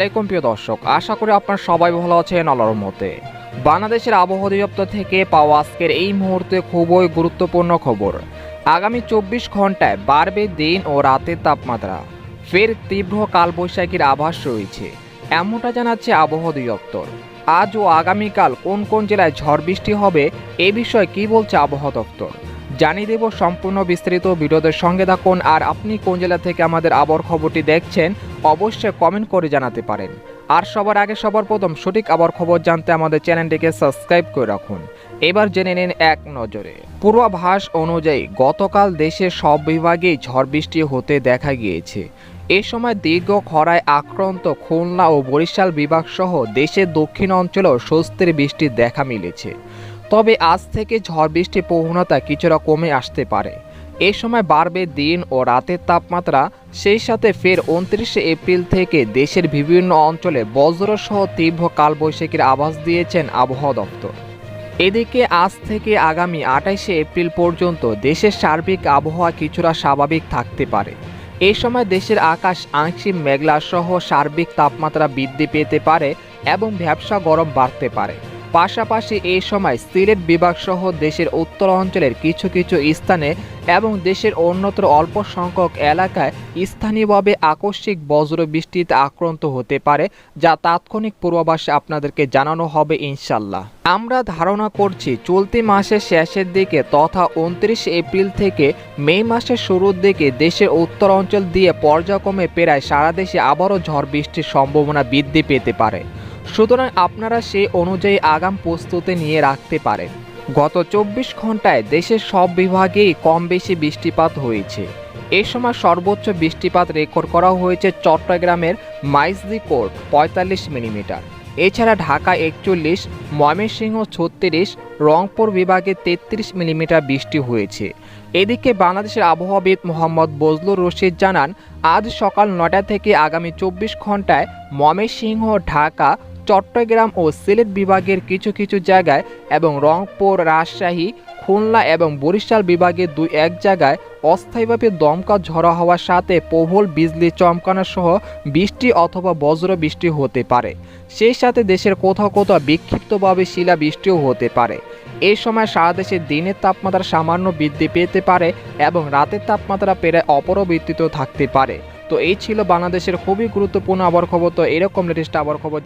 আসসালামাইকুম প্রিয় দর্শক, আশা করি আপনারা সবাই ভালো আছেন আল্লাহর রহমতে। বাংলাদেশের আবহাওয়া অধিদপ্তর থেকে পাওয়া আজকের এই মুহূর্তে খুবই গুরুত্বপূর্ণ খবর। আগামী 24 ঘন্টায় বাড়বে দিন ও রাতের তাপমাত্রা, ফের তীব্র কালবৈশাখীর আভাস রয়েছে, এমনটা জানাচ্ছে আবহাওয়া অধিদপ্তর। আজ ও আগামীকাল কোন কোন জেলায় ঝড় বৃষ্টি হবে এ বিষয়ে কি বলছে আবহাওয়া দপ্তর জানিয়ে দেব। সম্পূর্ণ বিস্তারিত ভিডিওদের সঙ্গে থাকুন। আর আপনি কোন জেলা থেকে আমাদের আবহাওয়ার খবরটি দেখছেন অবশ্যই কমেন্ট করে জানাতে পারেন। আর সবার আগে সবার প্রথম সঠিক আবহাওয়ার খবর জানতে আমাদের চ্যানেলটিকে সাবস্ক্রাইব করে রাখুন। এবার জেনে নিন এক নজরে। পূর্বাভাস অনুযায়ী গতকাল দেশের সব বিভাগেই ঝড় বৃষ্টি হতে দেখা গিয়েছে। এ সময় দীর্ঘ খরায় আক্রান্ত খুলনা ও বরিশাল বিভাগ সহ দেশের দক্ষিণ অঞ্চলেও স্বস্তির বৃষ্টির দেখা মিলেছে। তবে আজ থেকে ঝড় বৃষ্টির প্রবণতা কিছুটা কমে আসতে পারে। এ সময় বাড়বে দিন ও রাতের তাপমাত্রা। সেই সাথে ফের 29 এপ্রিল থেকে দেশের বিভিন্ন অঞ্চলে বজ্রসহ তীব্র কালবৈশাখীর আভাস দিয়েছেন আবহাওয়া দপ্তর। এদিকে আজ থেকে আগামী 28 এপ্রিল পর্যন্ত দেশের সার্বিক আবহাওয়া কিছুটা স্বাভাবিক থাকতে পারে। এই সময় দেশের আকাশ আংশিক মেঘলা সহ সার্বিক তাপমাত্রা বৃদ্ধি পেতে পারে এবং ভ্যাপসা গরম বাড়তে পারে। পাশাপাশি এই সময় সিলেট বিভাগ সহ দেশের উত্তর অঞ্চলের কিছু কিছু স্থানে এবং দেশের অন্যত্র অল্প সংখ্যক এলাকায় স্থানীয়ভাবে আকস্মিক বজ্রবৃষ্টিতে আক্রান্ত হতে পারে, যা তাৎক্ষণিক পূর্বাভাসে আপনাদেরকে জানানো হবে ইনশাল্লাহ। আমরা ধারণা করছি চলতি মাসের শেষের দিকে তথা 29 এপ্রিল থেকে মে মাসের শুরুর দিকে দেশের উত্তর অঞ্চল দিয়ে পর্যায়ক্রমে প্রায় সারা দেশে আবারও ঝড় বৃষ্টির সম্ভাবনা বৃদ্ধি পেতে পারে। সুতরাং আপনারা সেই অনুযায়ী আগাম প্রস্তুতি নিয়ে রাখতে পারেন। গত 24 ঘন্টায় দেশের সব বিভাগেই কম বেশি বৃষ্টিপাত হয়েছে। এই সময় সর্বোচ্চ বৃষ্টিপাত রেকর্ড করা হয়েছে চট্টগ্রামের মাইজদিকোট 45 মিলিমিটার। এছাড়া ঢাকা 41, ময়মনসিংহ 36, রংপুর বিভাগে 33 মিলিমিটার বৃষ্টি হয়েছে। এদিকে বাংলাদেশের আবহাওয়াবিদ মোহাম্মদ বজলুর রশিদ জানান, আজ সকাল 9টা থেকে আগামী 24 ঘন্টায় ময়মনসিংহ, ঢাকা, চট্টগ্রাম ও সিলেট বিভাগের কিছু কিছু জায়গায় এবং রংপুর, রাজশাহী, খুলনা এবং বরিশাল বিভাগের 2-1 জায়গায় অস্থায়ীভাবে দমকা ঝড়ো হওয়ার সাথে প্রবল বিজলি চমকানো সহ বৃষ্টি অথবা বজ্র বৃষ্টি হতে পারে। সেই সাথে দেশের কোথাও কোথাও বিক্ষিপ্তভাবে শিলা বৃষ্টিও হতে পারে। এই সময় সারা দেশে দিনের তাপমাত্রা সামান্য বৃদ্ধি পেতে পারে এবং রাতের তাপমাত্রা প্রায় অপরিবর্তিত থাকতে পারে। তো এই ছিল বাংলাদেশের খুবই গুরুত্বপূর্ণ আবহাওয়ার খবর। তো এরকম লেটেস্ট আবহাওয়ার খবর